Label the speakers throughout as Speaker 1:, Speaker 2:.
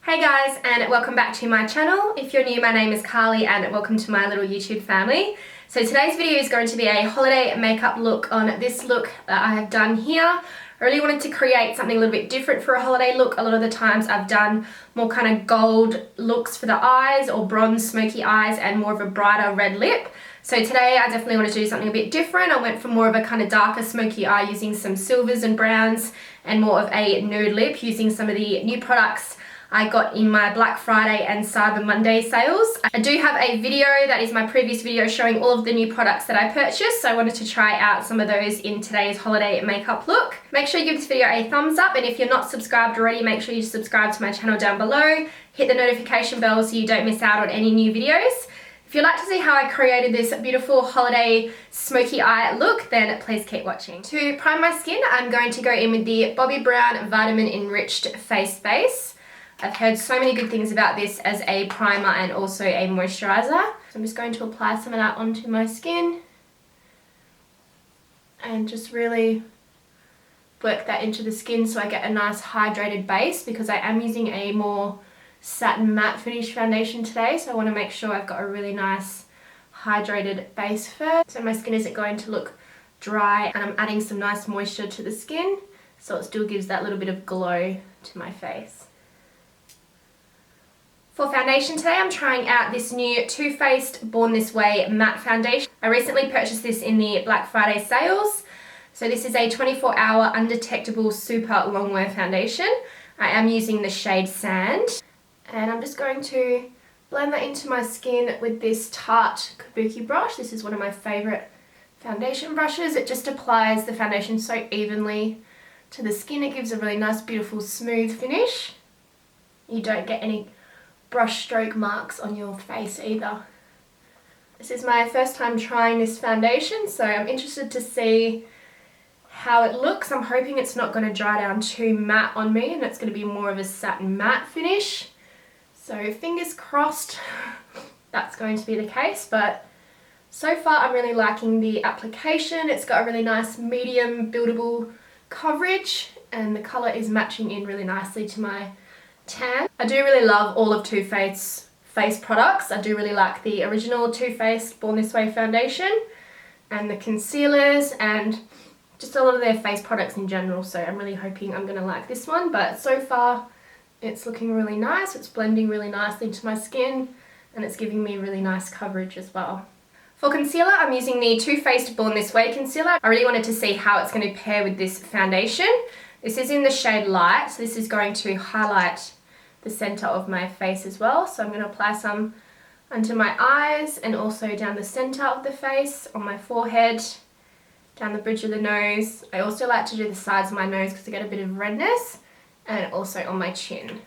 Speaker 1: Hey guys, and welcome back to my channel. If you're new, my name is Carly and welcome to my little YouTube family. So today's video is going to be a holiday makeup look on this look that I have done here. I really wanted to create something a little bit different for a holiday look. A lot of the times I've done more kind of gold looks for the eyes or bronze smoky eyes and more of a brighter red lip. So today I definitely wanted to do something a bit different. I went for more of a kind of darker smoky eye using some silvers and browns and more of a nude lip using some of the new products I got in my Black Friday and Cyber Monday sales. I do have a video that is my previous video showing all of the new products that I purchased, so I wanted to try out some of those in today's holiday makeup look. Make sure you give this video a thumbs up, and if you're not subscribed already, make sure you subscribe to my channel down below. Hit the notification bell so you don't miss out on any new videos. If you'd like to see how I created this beautiful holiday smoky eye look, then please keep watching. To prime my skin, I'm going to go in with the Bobbi Brown Vitamin Enriched Face Base. I've heard so many good things about this as a primer and also a moisturizer. So I'm just going to apply some of that onto my skin and just really work that into the skin so I get a nice hydrated base, because I am using a more satin matte finish foundation today, so I want to make sure I've got a really nice hydrated base first so my skin isn't going to look dry, and I'm adding some nice moisture to the skin so it still gives that little bit of glow to my face. For foundation today, I'm trying out this new Too Faced Born This Way matte foundation. I recently purchased this in the Black Friday sales. So this is a 24-hour undetectable super longwear foundation. I am using the shade Sand. And I'm just going to blend that into my skin with this Tarte Kabuki brush. This is one of my favourite foundation brushes. It just applies the foundation so evenly to the skin. It gives a really nice, beautiful, smooth finish. You don't get any brush stroke marks on your face either. This is my first time trying this foundation, so I'm interested to see how it looks. I'm hoping it's not going to dry down too matte on me and it's going to be more of a satin matte finish. So fingers crossed that's going to be the case, but so far I'm really liking the application. It's got a really nice medium buildable coverage and the colour is matching in really nicely to my tan. I do really love all of Too Faced's face products. I do really like the original Too Faced Born This Way foundation and the concealers and just a lot of their face products in general, so I'm really hoping I'm going to like this one, but so far it's looking really nice. It's blending really nicely into my skin and it's giving me really nice coverage as well. For concealer, I'm using the Too Faced Born This Way concealer. I really wanted to see how it's going to pair with this foundation. This is in the shade Light, so this is going to highlight the center of my face as well. So I'm going to apply some under my eyes and also down the center of the face, on my forehead, down the bridge of the nose. I also like to do the sides of my nose because I get a bit of redness, and also on my chin.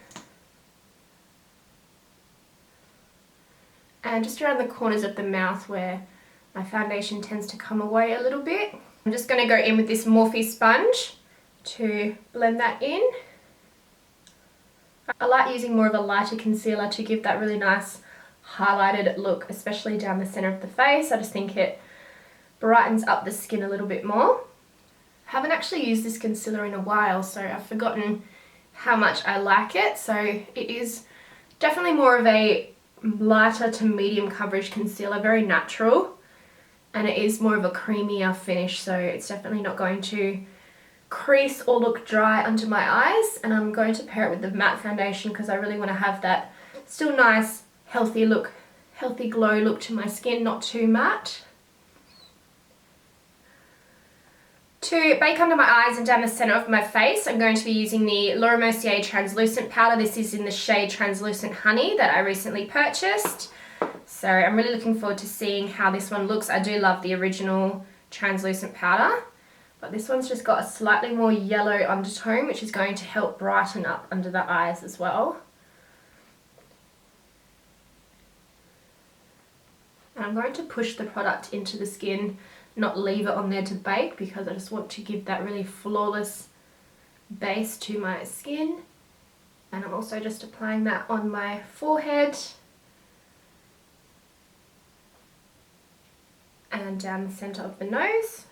Speaker 1: And just around the corners of the mouth where my foundation tends to come away a little bit. I'm just going to go in with this Morphe sponge to blend that in. I like using more of a lighter concealer to give that really nice highlighted look, especially down the center of the face. I just think it brightens up the skin a little bit more. I haven't actually used this concealer in a while, so I've forgotten how much I like it. So it is definitely more of a lighter to medium coverage concealer, very natural, and it is more of a creamier finish, so it's definitely not going to crease or look dry under my eyes. And I'm going to pair it with the matte foundation because I really want to have that still nice healthy look, healthy glow look to my skin, not too matte. To bake under my eyes and down the center of my face, I'm going to be using the MERCIER translucent powder. This is in the shade Translucent Honey that I recently purchased, so I'm really looking forward to seeing how this one looks. I do love the original translucent powder, but this one's just got a slightly more yellow undertone, which is going to help brighten up under the eyes as well. And I'm going to push the product into the skin, not leave it on there to bake, because I just want to give that really flawless base to my skin. And I'm also just applying that on my forehead and down the center of the nose,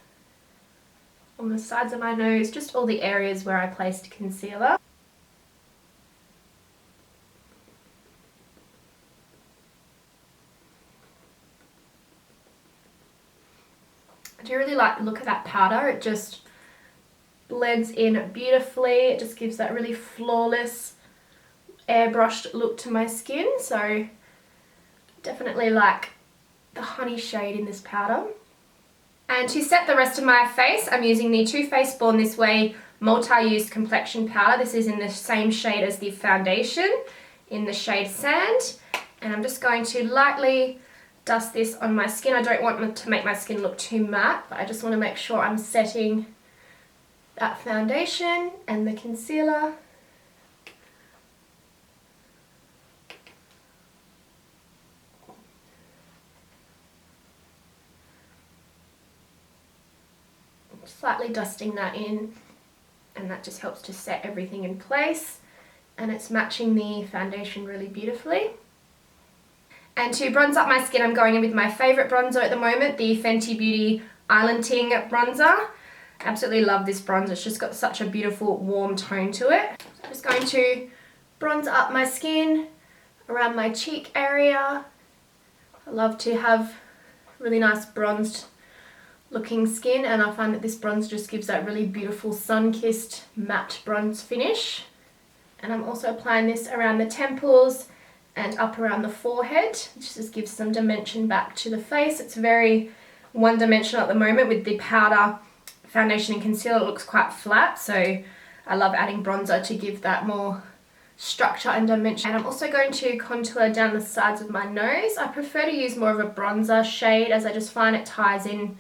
Speaker 1: on the sides of my nose, just all the areas where I placed concealer. do really like the look of that powder. It just blends in beautifully. It just gives that really flawless airbrushed look to my skin. So definitely like the honey shade in this powder. And to set the rest of my face, I'm using the Too Faced Born This Way Multi-Use Complexion Powder. This is in the same shade as the foundation, in the shade Sand. And I'm just going to lightly dust this on my skin. I don't want to make my skin look too matte, but I just want to make sure I'm setting that foundation and the concealer. Slightly dusting that in, and that just helps to set everything in place, and it's matching the foundation really beautifully. And to bronze up my skin, I'm going in with my favourite bronzer at the moment, the Fenty Beauty Island Ting bronzer. Absolutely love this bronzer. It's just got such a beautiful warm tone to it. So I'm just going to bronze up my skin around my cheek area. I love to have really nice bronzed looking skin, and I find that this bronze just gives that really beautiful sun-kissed matte bronze finish. And I'm also applying this around the temples and up around the forehead, which just gives some dimension back to the face. It's very one-dimensional at the moment with the powder, foundation and concealer. It looks quite flat, so I love adding bronzer to give that more structure and dimension. And I'm also going to contour down the sides of my nose. I prefer to use more of a bronzer shade, as I just find it ties in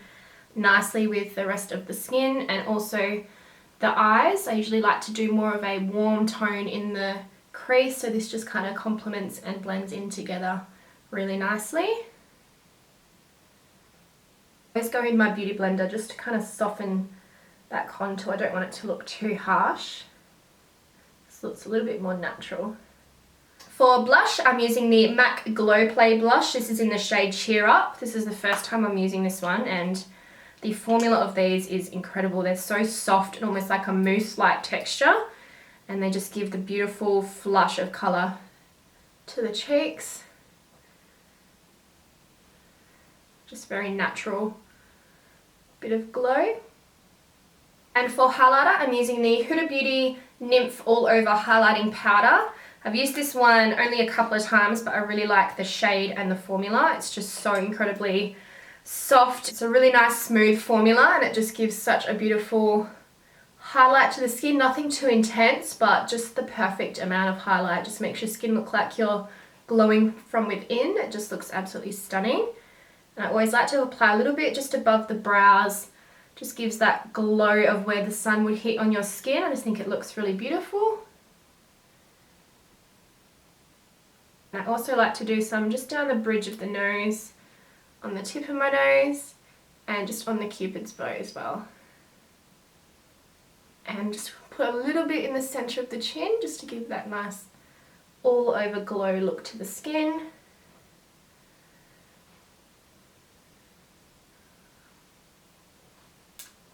Speaker 1: nicely with the rest of the skin. And also the eyes, I usually like to do more of a warm tone in the crease, so this just kind of complements and blends in together really nicely. I always go in my beauty blender just to kind of soften that contour. I don't want it to look too harsh. This looks a little bit more natural. For blush, I'm using the MAC Glow Play blush. This is in the shade Cheer Up. This is the first time I'm using this one, and the formula of these is incredible. They're so soft and almost like a mousse-like texture, and they just give the beautiful flush of colour to the cheeks. Just very natural bit of glow. And for highlighter, I'm using the Huda Beauty Nymph All Over Highlighting Powder. I've used this one only a couple of times, but I really like the shade and the formula. It's just so incredibly soft. It's a really nice smooth formula, and it just gives such a beautiful highlight to the skin. Nothing too intense, but just the perfect amount of highlight. Just makes your skin look like you're glowing from within. It just looks absolutely stunning. And I always like to apply a little bit just above the brows. Just gives that glow of where the sun would hit on your skin. I just think it looks really beautiful. And I also like to do some just down the bridge of the nose, on the tip of my nose, and just on the cupid's bow as well. And just put a little bit in the center of the chin just to give that nice all over glow look to the skin.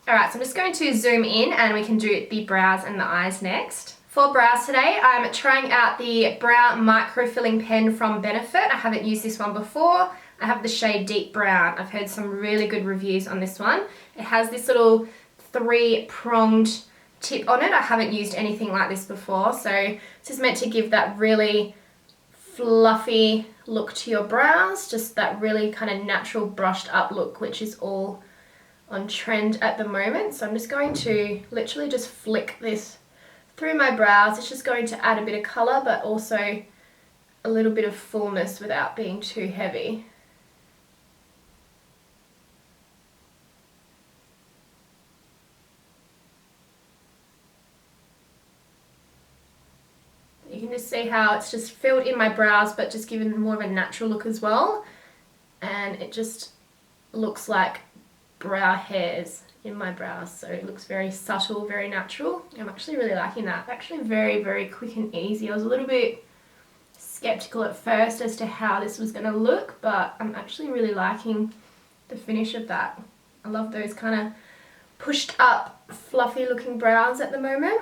Speaker 1: Alright, so I'm just going to zoom in and we can do the brows and the eyes next. For brows today, I'm trying out the Brow Microfilling pen from Benefit. I haven't used this one before. I have the shade Deep Brown. I've heard some really good reviews on this one. It has this little 3-pronged tip on it. I haven't used anything like this before, so this is meant to give that really fluffy look to your brows, just that really kind of natural brushed up look, which is all on trend at the moment. So I'm just going to literally just flick this through my brows. It's just going to add a bit of colour, but also a little bit of fullness without being too heavy. You can just see how it's just filled in my brows, but just given more of a natural look as well. And it just looks like brow hairs in my brows, so it looks very subtle, very natural. I'm actually really liking that. Actually very, very quick and easy. I was a little bit skeptical at first as to how this was going to look, but I'm actually really liking the finish of that. I love those kind of pushed up, fluffy looking brows at the moment.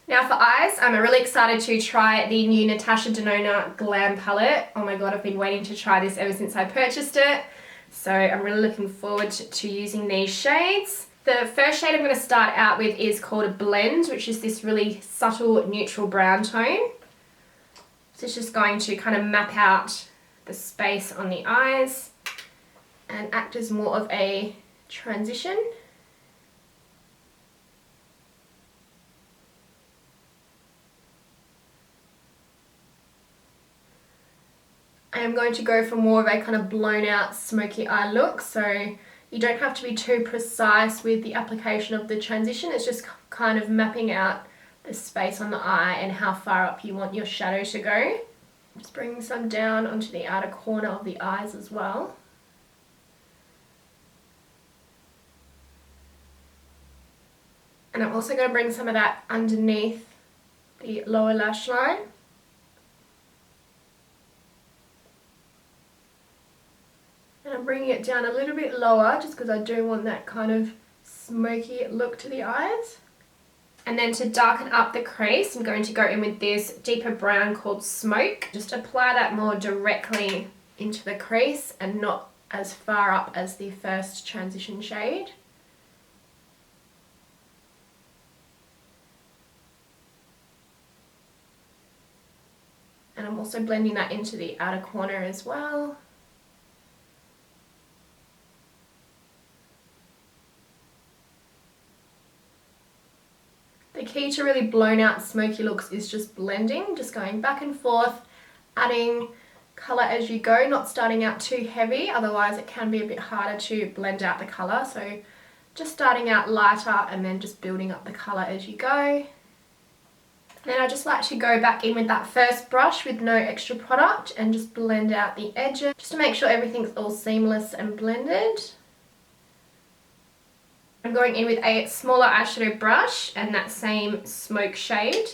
Speaker 1: Now for eyes, I'm really excited to try the new NATASHA DENONA GLAM palette. Oh my god, I've been waiting to try this ever since I purchased it. So I'm really looking forward to using these shades. The first shade I'm going to start out with is called Blend, which is this really subtle neutral brown tone. So it's just going to kind of map out the space on the eyes and act as more of a transition. I am going to go for more of a kind of blown out smoky eye look, so you don't have to be too precise with the application of the transition. It's just kind of mapping out the space on the eye and how far up you want your shadow to go. Just bringing some down onto the outer corner of the eyes as well. And I'm also going to bring some of that underneath the lower lash line. And I'm bringing it down a little bit lower just because I do want that kind of smoky look to the eyes. And then to darken up the crease, I'm going to go in with this deeper brown called Smoke. Just apply that more directly into the crease and not as far up as the first transition shade. And I'm also blending that into the outer corner as well. The key to really blown out smoky looks is just blending, just going back and forth, adding colour as you go, not starting out too heavy, otherwise it can be a bit harder to blend out the colour. So just starting out lighter and then just building up the colour as you go. Then I just like to go back in with that first brush with no extra product and just blend out the edges, just to make sure everything's all seamless and blended. I'm going in with a smaller eyeshadow brush and that same Smoke shade.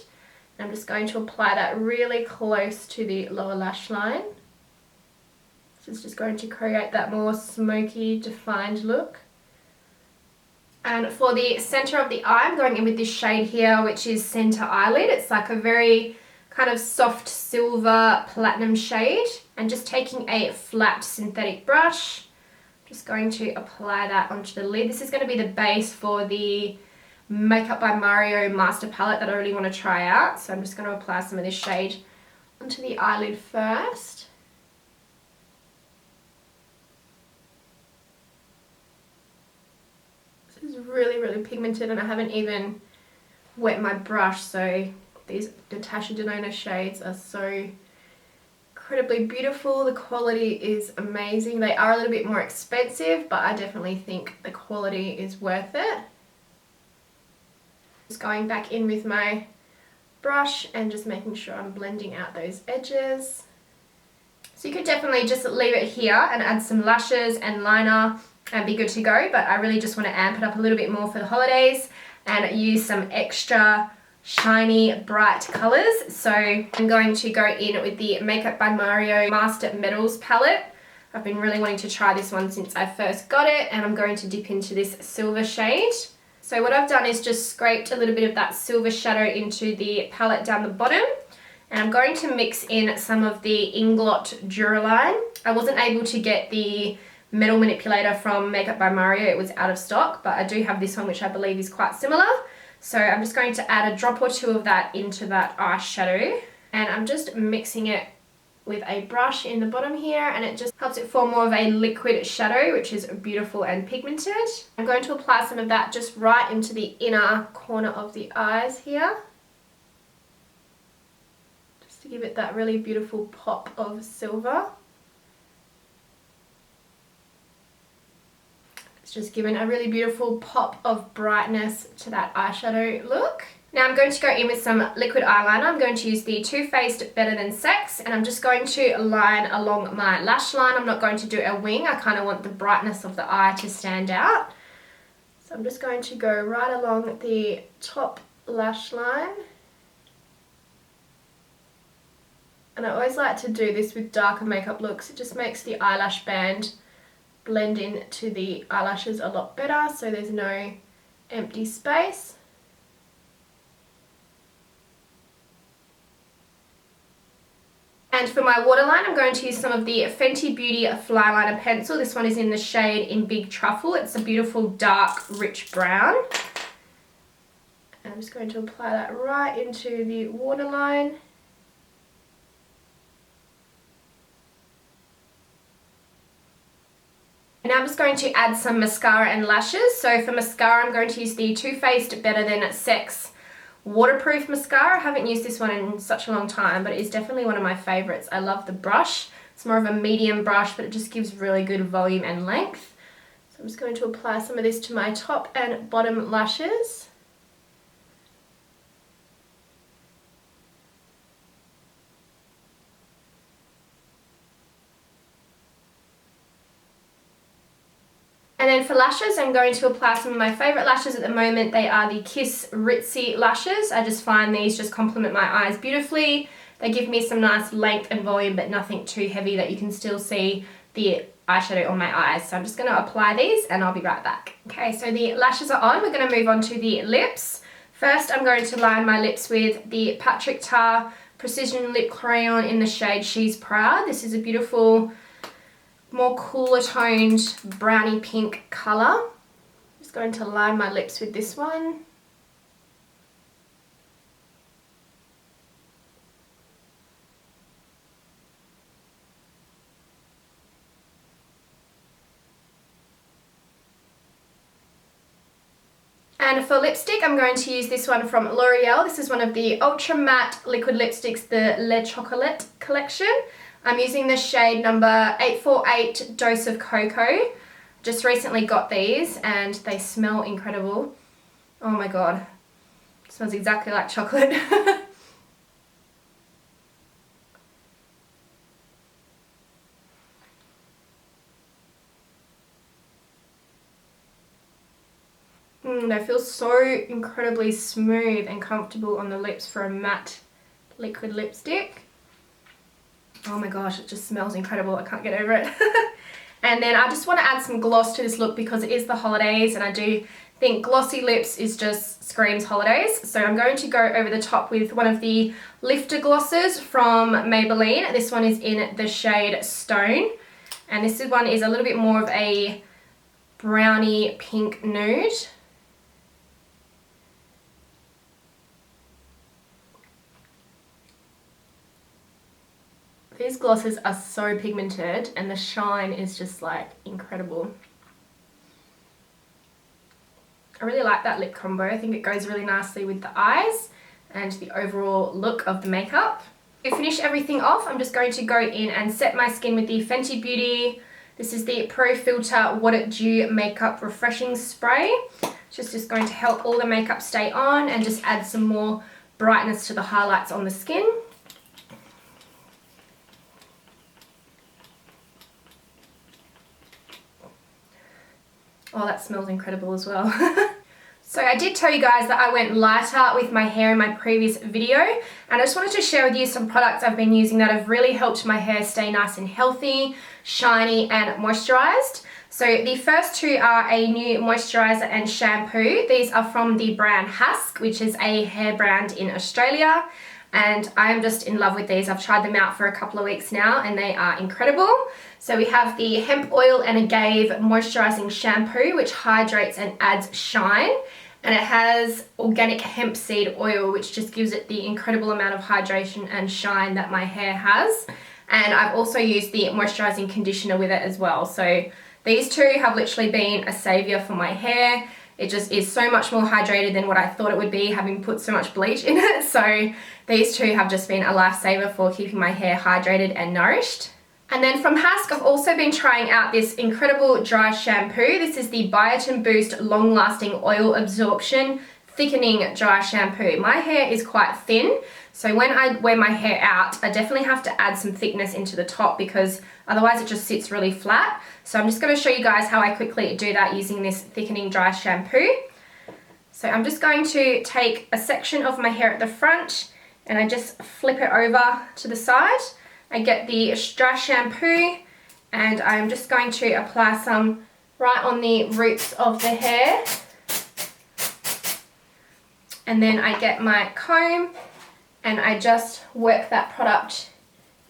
Speaker 1: And I'm just going to apply that really close to the lower lash line. This is just going to create that more smoky, defined look. And for the centre of the eye, I'm going in with this shade here, which is Centre Eyelid. It's like a very kind of soft silver platinum shade. And just taking a flat synthetic brush, just going to apply that onto the lid. This is going to be the base for the Makeup by Mario Master Palette that I really want to try out. So I'm just going to apply some of this shade onto the eyelid first. This is really, really pigmented and I haven't even wet my brush. So these NATASHA DENONA shades are so incredibly beautiful. The quality is amazing. They are a little bit more expensive, but I definitely think the quality is worth it. Just going back in with my brush and just making sure I'm blending out those edges. So you could definitely just leave it here and add some lashes and liner and be good to go, but I really just want to amp it up a little bit more for the holidays and use some extra shiny bright colours. So I'm going to go in with the Makeup by Mario Master Metals palette. I've been really wanting to try this one since I first got it, and I'm going to dip into this silver shade. So what I've done is just scraped a little bit of that silver shadow into the palette down the bottom, and I'm going to mix in some of the Inglot Duraline. I wasn't able to get the metal manipulator from Makeup by Mario, it was out of stock, but I do have this one which I believe is quite similar. So I'm just going to add a drop or two of that into that eyeshadow, and I'm just mixing it with a brush in the bottom here, and it just helps it form more of a liquid shadow, which is beautiful and pigmented. I'm going to apply some of that just right into the inner corner of the eyes here, just to give it that really beautiful pop of silver. It's just given a really beautiful pop of brightness to that eyeshadow look. Now I'm going to go in with some liquid eyeliner. I'm going to use the Too Faced Better Than Sex, and I'm just going to line along my lash line. I'm not going to do a wing. I kind of want the brightness of the eye to stand out. So I'm just going to go right along the top lash line. And I always like to do this with darker makeup looks. It just makes the eyelash band blend into the eyelashes a lot better, so there's no empty space. And for my waterline, I'm going to use some of the Fenty Beauty Flyliner pencil. This one is in the shade in Big Truffle. It's a beautiful dark rich brown. And I'm just going to apply that right into the waterline. And now I'm just going to add some mascara and lashes. So for mascara, I'm going to use the Too Faced Better Than Sex waterproof mascara. I haven't used this one in such a long time, but it is definitely one of my favorites. I love the brush. It's more of a medium brush, but it just gives really good volume and length. So I'm just going to apply some of this to my top and bottom lashes. And then for lashes, I'm going to apply some of my favourite lashes at the moment. They are the Kiss RITZY lashes. I just find these just complement my eyes beautifully. They give me some nice length and volume, but nothing too heavy that you can still see the eyeshadow on my eyes. So I'm just going to apply these and I'll be right back. Okay, so the lashes are on. We're going to move on to the lips. First, I'm going to line my lips with the Patrick Ta Precision Lip Crayon in the shade She's Proud. This is a beautiful, more cooler toned brownie pink colour. Just going to line my lips with this one. And for lipstick, I'm going to use this one from L'Oreal. This is one of the Ultra Matte Liquid Lipsticks, the Le Chocolat collection. I'm using the shade number 848 Dose of Cocoa. Just recently got these and they smell incredible. Oh my god, it smells exactly like chocolate. They feel so incredibly smooth and comfortable on the lips for a matte liquid lipstick. Oh my gosh, it just smells incredible. I can't get over it. And then I just want to add some gloss to this look because it is the holidays and I do think glossy lips is just screams holidays. So I'm going to go over the top with one of the lifter glosses from Maybelline. This one is in the shade Stone. And this one is a little bit more of a brownie pink nude. These glosses are so pigmented and the shine is just like incredible. I really like that lip combo. I think it goes really nicely with the eyes and the overall look of the makeup. To finish everything off, I'm just going to go in and set my skin with the Fenty Beauty. This is the Pro Filter Water Dew Makeup Refreshing Spray. It's just going to help all the makeup stay on and just add some more brightness to the highlights on the skin. Oh, that smells incredible as well. So I did tell you guys that I went lighter with my hair in my previous video, and I just wanted to share with you some products I've been using that have really helped my hair stay nice and healthy, shiny and moisturized. So the first two are a new moisturizer and shampoo. These are from the brand Hask, which is a hair brand in Australia. And I am just in love with these. I've tried them out for a couple of weeks now and they are incredible. So we have the Hemp Oil and Agave Moisturizing Shampoo, which hydrates and adds shine. And it has organic hemp seed oil, which just gives it the incredible amount of hydration and shine that my hair has. And I've also used the moisturizing conditioner with it as well. So these two have literally been a savior for my hair. It just is so much more hydrated than what I thought it would be, having put so much bleach in it. So these two have just been a lifesaver for keeping my hair hydrated and nourished. And then from Hask, I've also been trying out this incredible dry shampoo. This is the Biotin Boost Long Lasting Oil Absorption Thickening Dry Shampoo. My hair is quite thin, so when I wear my hair out, I definitely have to add some thickness into the top because otherwise it just sits really flat. So I'm just going to show you guys how I quickly do that using this thickening dry shampoo. So I'm just going to take a section of my hair at the front and I just flip it over to the side. I get the dry shampoo and I'm just going to apply some right on the roots of the hair. And then I get my comb and I just work that product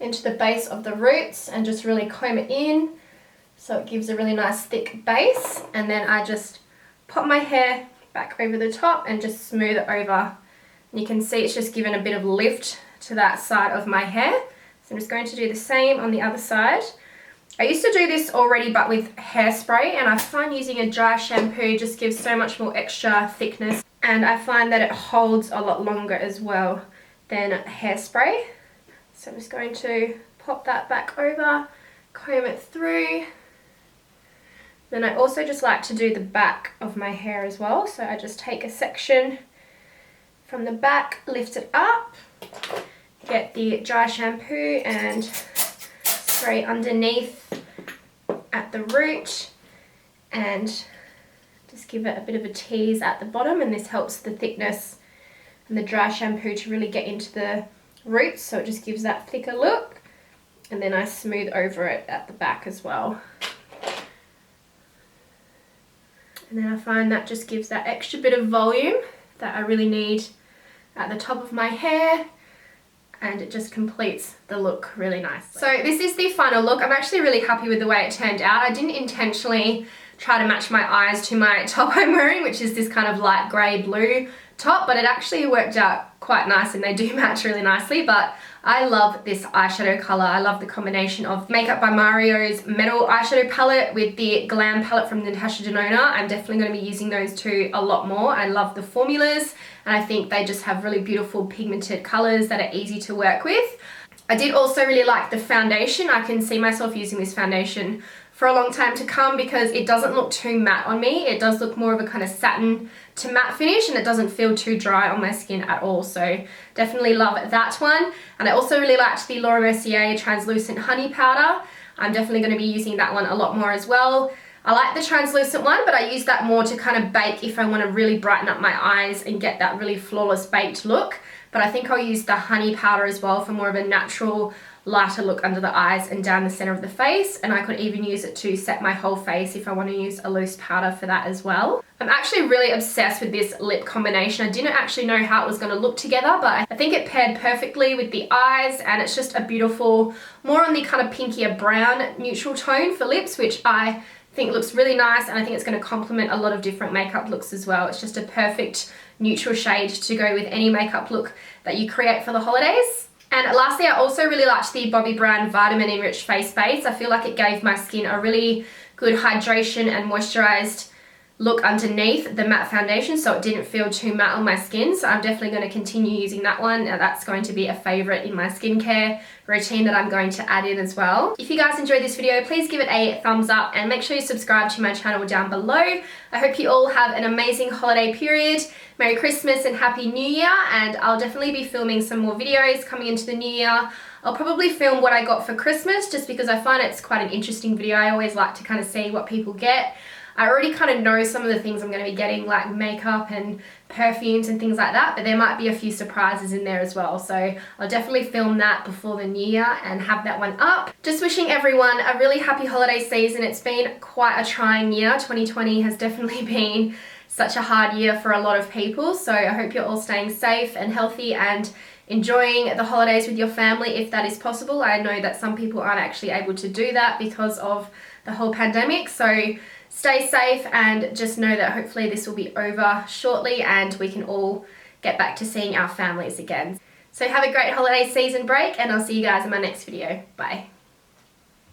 Speaker 1: into the base of the roots and just really comb it in so it gives a really nice thick base. And then I just pop my hair back over the top and just smooth it over. And you can see it's just given a bit of lift to that side of my hair. So I'm just going to do the same on the other side. I used to do this already but with hairspray, and I find using a dry shampoo just gives so much more extra thickness, and I find that it holds a lot longer as well than hairspray. So I'm just going to pop that back over, comb it through. Then I also just like to do the back of my hair as well. So I just take a section from the back, lift it up, get the dry shampoo and spray underneath at the root and just give it a bit of a tease at the bottom, and this helps the thickness and the dry shampoo to really get into the roots, so it just gives that thicker look. And then I smooth over it at the back as well. And then I find that just gives that extra bit of volume that I really need at the top of my hair, and it just completes the look really nicely. So this is the final look. I'm actually really happy with the way it turned out. I didn't intentionally try to match my eyes to my top I'm wearing, which is this kind of light grey blue top, but it actually worked out quite nice and they do match really nicely. But I love this eyeshadow colour. I love the combination of Makeup by Mario's metal eyeshadow palette with the GLAM palette from NATASHA DENONA. I'm definitely going to be using those two a lot more. I love the formulas and I think they just have really beautiful pigmented colours that are easy to work with. I did also really like the foundation. I can see myself using this foundation for a long time to come because it doesn't look too matte on me. It does look more of a kind of satin to matte finish, and it doesn't feel too dry on my skin at all. So definitely love that one. And I also really liked the MERCIER translucent honey powder. I'm definitely going to be using that one a lot more as well. I like the translucent one, but I use that more to kind of bake if I want to really brighten up my eyes and get that really flawless baked look. But I think I'll use the honey powder as well for more of a natural lighter look under the eyes and down the center of the face, and I could even use it to set my whole face if I want to use a loose powder for that as well. I'm actually really obsessed with this lip combination. I didn't actually know how it was going to look together, but I think it paired perfectly with the eyes, and it's just a beautiful, more on the kind of pinkier brown neutral tone for lips, which I think looks really nice, and I think it's going to complement a lot of different makeup looks as well. It's just a perfect neutral shade to go with any makeup look that you create for the holidays. And lastly, I also really liked the BOBBI brand Vitamin Enriched Face Base. I feel like it gave my skin a really good hydration and moisturized look underneath the matte foundation, so it didn't feel too matte on my skin. So I'm definitely going to continue using that one. That's going to be a favorite in my skincare routine that I'm going to add in as well. If you guys enjoyed this video, please give it a thumbs up and make sure you subscribe to my channel down below. I hope you all have an amazing holiday period. Merry Christmas and Happy New Year, and I'll definitely be filming some more videos coming into the new year. I'll probably film what I got for Christmas just because I find it's quite an interesting video. I always like to kind of see what people get. I already kind of know some of the things I'm going to be getting, like makeup and perfumes and things like that, but there might be a few surprises in there as well. So I'll definitely film that before the new year and have that one up. Just wishing everyone a really happy holiday season. It's been quite a trying year. 2020 has definitely been such a hard year for a lot of people. So I hope you're all staying safe and healthy and enjoying the holidays with your family if that is possible. I know that some people aren't actually able to do that because of the whole pandemic. So stay safe and just know that hopefully this will be over shortly and we can all get back to seeing our families again. So have a great holiday season break, and I'll see you guys in my next video. Bye.